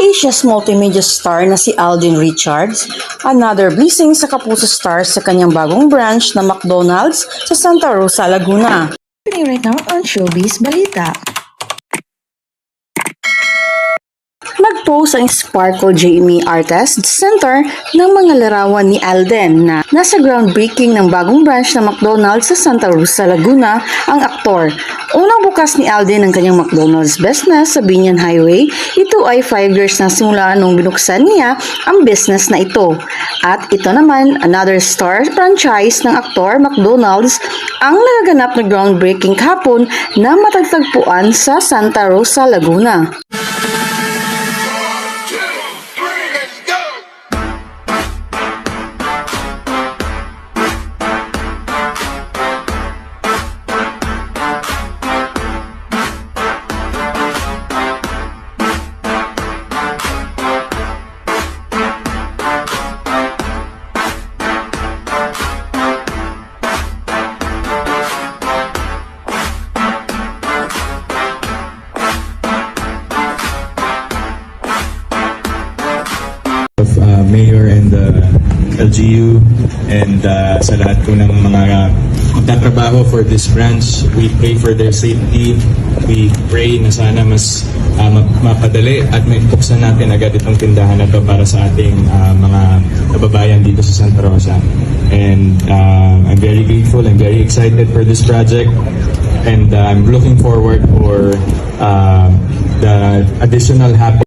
Asia's multimedia star na si Alden Richards, another blessing sa Kapuso Stars sa kanyang bagong branch na McDonald's sa Santa Rosa, Laguna. Happening right now on Showbiz Balita. Nag-post ang Sparkle Jamie Artist Center ng mga larawan ni Alden na nasa groundbreaking ng bagong branch ng McDonald's sa Santa Rosa, Laguna ang aktor. Unang bukas ni Alden ang kanyang McDonald's business sa Binyan Highway. Ito ay 5 years na simula nung binuksan niya ang business na ito. At ito naman, another star franchise ng aktor McDonald's ang nagaganap na groundbreaking kahapon na matatagpuan sa Santa Rosa, Laguna. Mayor and the LGU and sa lahat po ng mga magtatrabaho for this branch. We pray for their safety. We pray na sana mas mapadali at may buksan natin agad itong tindahan na to para sa ating mga kababayan dito sa Santa Rosa. And I'm very grateful and very excited for this project. And I'm looking forward for the additional happiness